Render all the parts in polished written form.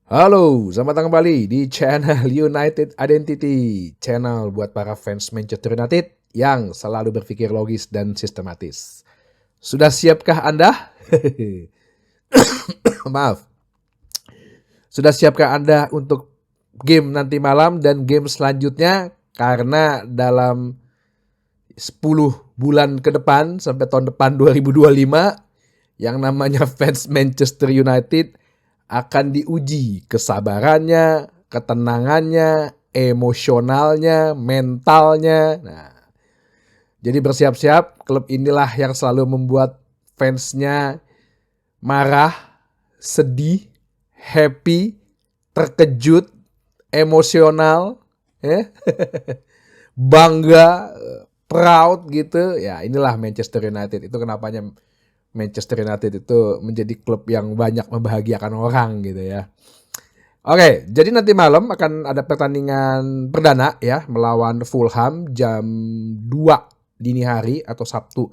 Halo, selamat datang kembali di channel United Identity, channel buat para fans Manchester United yang selalu berpikir logis dan sistematis. Sudah siapkah Anda? Maaf. Sudah siapkah Anda untuk game nanti malam dan game selanjutnya? Karena dalam 10 bulan ke depan sampai tahun depan 2025 yang namanya fans Manchester United akan diuji kesabarannya, ketenangannya, emosionalnya, mentalnya. Nah, jadi bersiap-siap, klub inilah yang selalu membuat fansnya marah, sedih, happy, terkejut, emosional, ya, bangga, proud gitu. Ya, inilah Manchester United. Itu kenapanya Manchester United itu menjadi klub yang banyak membahagiakan orang gitu ya. Oke, jadi nanti malam akan ada pertandingan perdana ya melawan Fulham jam 2 dini hari atau Sabtu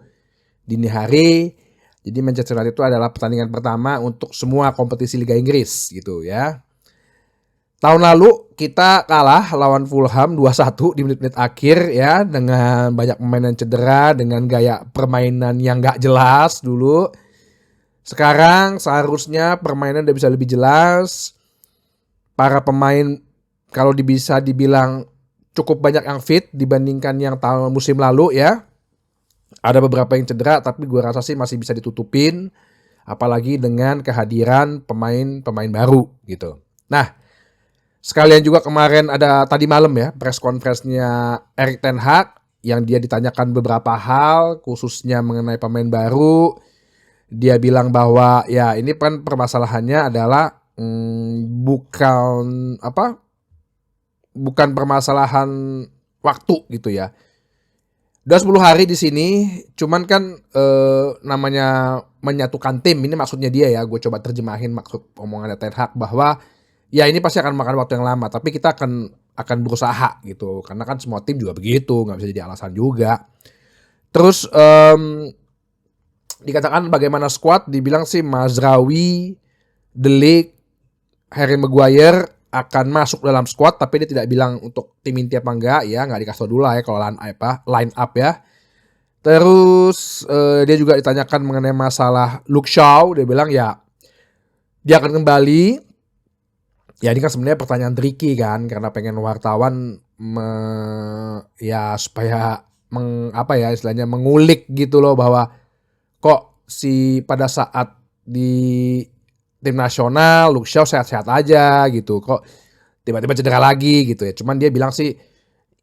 dini hari. Jadi Manchester United itu adalah pertandingan pertama untuk semua kompetisi Liga Inggris gitu ya. Tahun lalu kita kalah lawan Fulham 2-1 di menit-menit akhir ya dengan banyak pemain yang cedera, dengan gaya permainan yang gak jelas dulu. Sekarang seharusnya permainan udah bisa lebih jelas. Para pemain kalau bisa dibilang cukup banyak yang fit dibandingkan yang tahun musim lalu ya. Ada beberapa yang cedera tapi gue rasa sih masih bisa ditutupin. Apalagi dengan kehadiran pemain-pemain baru gitu. Nah, sekalian juga kemarin ada tadi malam ya press conference-nya Erik ten Hag yang dia ditanyakan beberapa hal khususnya mengenai pemain baru. Dia bilang bahwa ya ini kan permasalahannya adalah bukan permasalahan waktu gitu ya. Udah 10 hari di sini, cuman kan namanya menyatukan tim, ini maksudnya dia ya, gue coba terjemahin maksud omongannya Ten Hag bahwa ya ini pasti akan makan waktu yang lama, tapi kita akan berusaha gitu, karena kan semua tim juga begitu, nggak bisa jadi alasan juga. Terus dikatakan bagaimana squad, dibilang sih Mazraoui, De Ligt, Harry Maguire akan masuk dalam squad, tapi dia tidak bilang untuk tim inti apa enggak ya, nggak dikasih tau dulu lah ya kalau line up ya. Terus dia juga ditanyakan mengenai masalah Luke Shaw, dia bilang ya dia akan kembali. Ya ini kan sebenarnya pertanyaan tricky kan, karena pengen wartawan ya supaya istilahnya mengulik gitu loh bahwa kok pada saat di tim nasional Luke Shaw sehat-sehat aja gitu, kok tiba-tiba cedera lagi gitu ya. Cuman dia bilang sih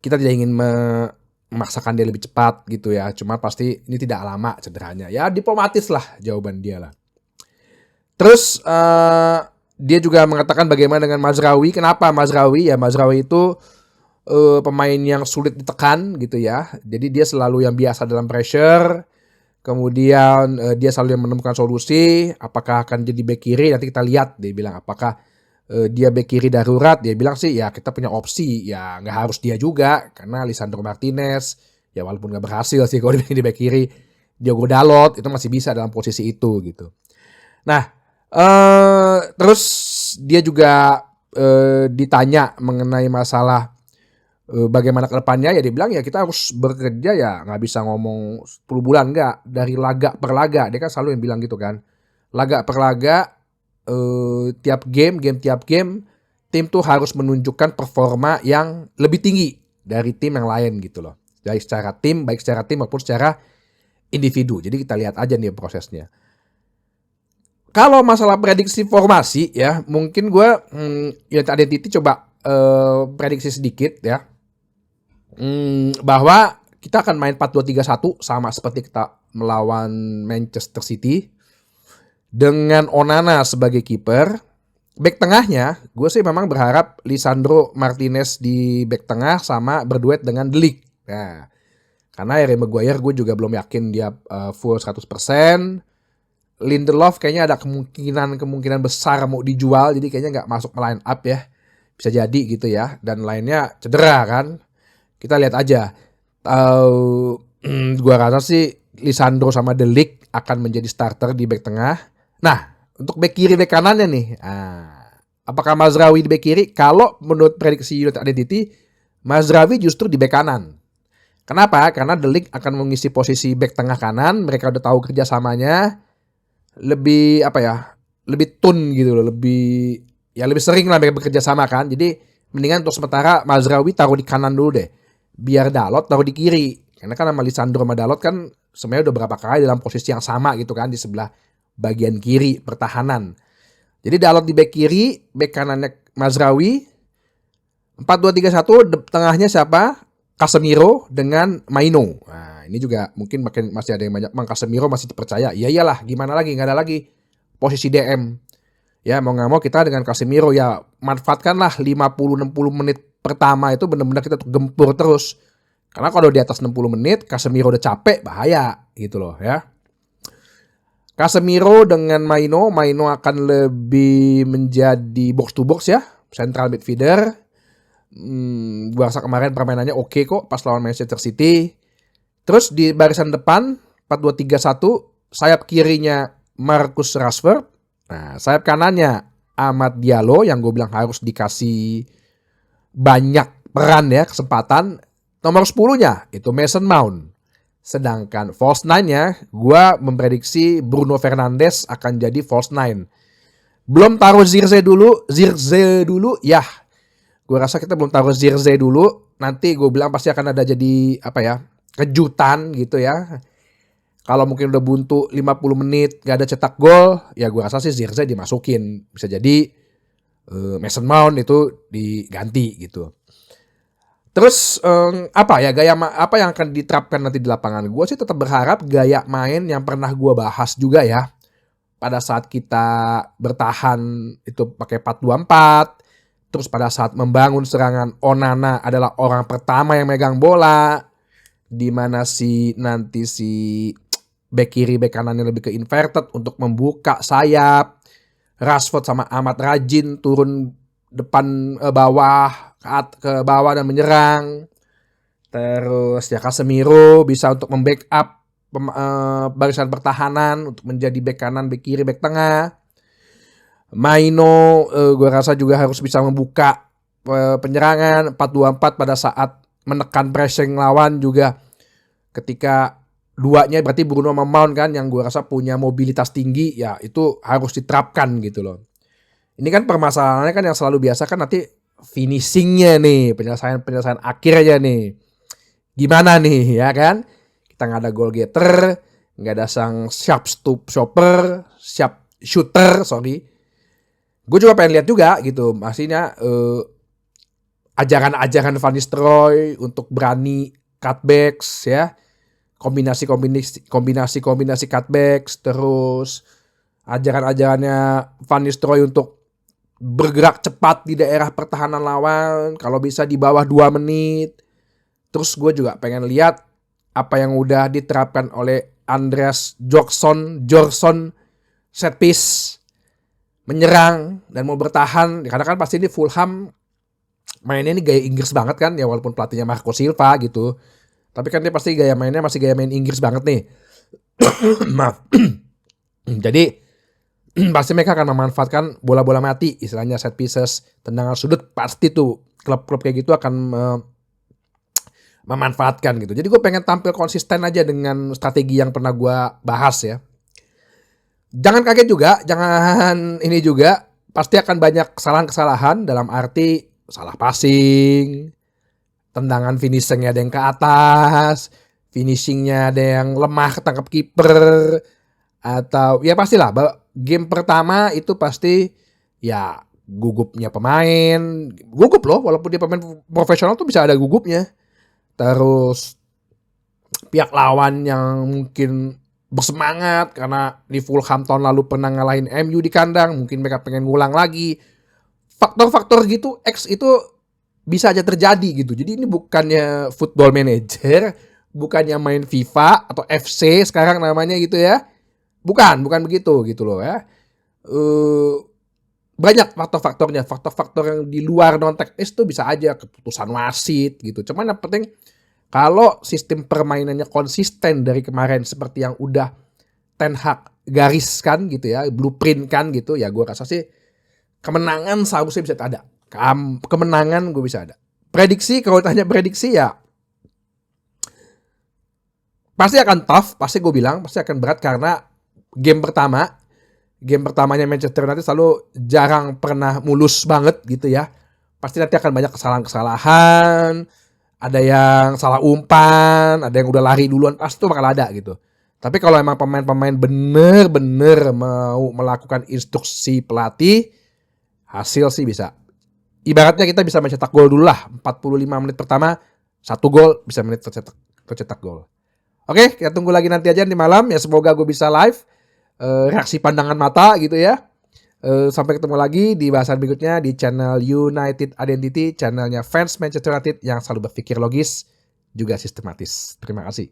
kita tidak ingin memaksakan dia lebih cepat gitu ya, cuma pasti ini tidak lama cederanya. Ya diplomatis lah jawaban dia lah. Terus dia juga mengatakan bagaimana dengan Mazraoui. Kenapa Mazraoui? Ya Mazraoui itu pemain yang sulit ditekan gitu ya. Jadi dia selalu yang biasa dalam pressure. Kemudian dia selalu yang menemukan solusi. Apakah akan jadi bek kiri? Nanti kita lihat. Dia bilang apakah dia bek kiri darurat. Dia bilang sih ya kita punya opsi. Ya nggak harus dia juga. Karena Lisandro Martinez ya walaupun nggak berhasil sih kalau di bek kiri. Diogo Dalot itu masih bisa dalam posisi itu gitu. Nah terus dia juga ditanya mengenai masalah bagaimana ke depannya, ya dia bilang ya kita harus bekerja ya nggak bisa ngomong 10 bulan nggak, dari laga per laga. Dia kan selalu yang bilang gitu kan, laga per laga, tiap game tiap game tim tuh harus menunjukkan performa yang lebih tinggi dari tim yang lain gitu loh, baik secara tim maupun secara individu. Jadi kita lihat aja nih prosesnya. Kalau masalah prediksi formasi ya, mungkin gue United Identity coba prediksi sedikit ya. Bahwa kita akan main 4-2-3-1 sama seperti kita melawan Manchester City. Dengan Onana sebagai kiper. Back tengahnya, gue sih memang berharap Lisandro Martinez di back tengah sama berduet dengan De Ligt. Nah, karena Harry Maguire gue juga belum yakin dia full 100%. Lindelof kayaknya ada kemungkinan besar mau dijual, jadi kayaknya nggak masuk line up ya, bisa jadi gitu ya. Dan lainnya cedera kan, kita lihat aja. Gua rasa sih Lisandro sama De Ligt akan menjadi starter di back tengah. Nah untuk back kiri back kanannya nih, Apakah Mazraoui di bek kiri? Kalau menurut prediksi United Identity, Mazraoui justru di bek kanan. Kenapa? Karena De Ligt akan mengisi posisi bek tengah kanan. Mereka udah tahu kerjasamanya. Lebih apa ya? Lebih tune gitu loh. Lebih sering lah mereka bekerja sama kan. Jadi mendingan untuk sementara Mazraoui taruh di kanan dulu deh. Biar Dalot taruh di kiri. Karena kan sama Lisandro sama Dalot kan sebenarnya udah berapa kali dalam posisi yang sama gitu kan. Di sebelah bagian kiri pertahanan. Jadi Dalot di bek kiri. Bek kanannya Mazraoui. 4-2-3-1. Tengahnya siapa? Casemiro dengan Maino. Nah, ini juga mungkin masih ada yang banyak Casemiro masih dipercaya. Ya iyalah, gimana lagi? Nggak ada lagi posisi DM. Ya mau nggak mau kita dengan Casemiro ya manfaatkanlah 50-60 menit pertama itu benar-benar kita gempur terus. Karena kalau di atas 60 menit Casemiro udah capek bahaya gitu loh ya. Casemiro dengan Maino akan lebih menjadi box to box ya, central midfielder. Gua rasa kemarin permainannya oke kok pas lawan Manchester City. Terus di barisan depan 4-2-3-1, sayap kirinya Marcus Rashford. Nah, sayap kanannya Amad Diallo yang gue bilang harus dikasih banyak peran ya, kesempatan. Nomor 10-nya itu Mason Mount. Sedangkan false 9-nya gue memprediksi Bruno Fernandes akan jadi false 9. Belum taruh Zirkzee dulu ya. Gue rasa kita belum taruh Zirkzee dulu. Nanti gue bilang pasti akan ada jadi kejutan gitu ya. Kalau mungkin udah buntu 50 menit gak ada cetak gol, ya gue rasa sih Zirkzee dimasukin. Bisa jadi Mason Mount itu diganti gitu. Terus gaya apa yang akan diterapkan nanti di lapangan? Gue sih tetap berharap gaya main yang pernah gue bahas juga ya. Pada saat kita bertahan itu pakai 4-2-4. Terus pada saat membangun serangan, Onana adalah orang pertama yang megang bola. Di mana nanti si bek kiri, bek kanannya lebih ke inverted untuk membuka sayap. Rashford sama Ahmad rajin turun depan ke bawah dan menyerang. Terus ya Casemiro bisa untuk membackup barisan pertahanan untuk menjadi bek kanan, bek kiri, bek tengah. Maino gue rasa juga harus bisa membuka penyerangan 4-2-4 pada saat menekan pressing lawan juga. Ketika duanya berarti Bruno sama Mount kan yang gue rasa punya mobilitas tinggi, ya itu harus diterapkan gitu loh. Ini kan permasalahannya kan yang selalu biasa kan nanti finishingnya nih, penyelesaian akhir aja nih. Gimana nih ya kan? Kita nggak ada goal getter, nggak ada sang sharp shooter. Gue juga pengen lihat juga gitu, maksudnya ajaran Van Nistelrooy untuk berani cutbacks ya, kombinasi cutbacks, terus ajaran-ajarannya Van Nistelrooy untuk bergerak cepat di daerah pertahanan lawan, kalau bisa di bawah 2 menit. Terus gue juga pengen lihat apa yang udah diterapkan oleh Andreas Johnson set piece, menyerang dan mau bertahan. Karena kan pasti ini Fulham mainnya ini gaya Inggris banget kan ya, walaupun pelatihnya Marco Silva gitu. Tapi kan dia pasti gaya mainnya masih gaya main Inggris banget nih. Maaf. Jadi pasti mereka akan memanfaatkan bola-bola mati, istilahnya set pieces, tendangan sudut. Pasti tuh klub-klub kayak gitu akan memanfaatkan gitu. Jadi gue pengen tampil konsisten aja dengan strategi yang pernah gue bahas ya. Jangan kaget juga, ini juga pasti akan banyak kesalahan-kesalahan dalam arti salah passing, tendangan finishingnya ada yang ke atas, finishingnya ada yang lemah ketangkap kiper, atau ya pastilah game pertama itu pasti ya gugupnya pemain, gugup loh walaupun dia pemain profesional tuh bisa ada gugupnya. Terus pihak lawan yang mungkin bersemangat karena di Fulham tahun lalu pernah ngalahin MU di kandang, mungkin mereka pengen ngulang lagi. Faktor-faktor gitu X itu bisa aja terjadi gitu. Jadi ini bukannya football manager, bukannya main FIFA atau FC sekarang namanya gitu ya. Bukan begitu gitu loh ya. Banyak faktor-faktornya, faktor-faktor yang di luar non teknis tuh bisa aja keputusan wasit gitu. Cuman yang penting kalau sistem permainannya konsisten dari kemarin seperti yang udah Ten Hag gariskan gitu ya, blueprint kan gitu ya, gue rasa sih Kemenangan seharusnya bisa ada. Kemenangan gue bisa ada. Prediksi, kalau tanya prediksi ya pasti akan tough, pasti gue bilang pasti akan berat karena game pertamanya Manchester United selalu jarang pernah mulus banget gitu ya. Pasti nanti akan banyak kesalahan-kesalahan, ada yang salah umpan, ada yang udah lari duluan, pasti itu bakal ada gitu. Tapi kalau emang pemain-pemain bener-bener mau melakukan instruksi pelatih, hasil sih bisa. Ibaratnya kita bisa mencetak gol dulu lah, 45 menit pertama, 1 gol, bisa menit tercetak gol. Oke, kita tunggu lagi nanti aja di malam. Ya semoga gue bisa live. Reaksi pandangan mata gitu ya. Sampai ketemu lagi di bahasan berikutnya di channel United Identity. Channelnya fans Manchester United yang selalu berpikir logis, juga sistematis. Terima kasih.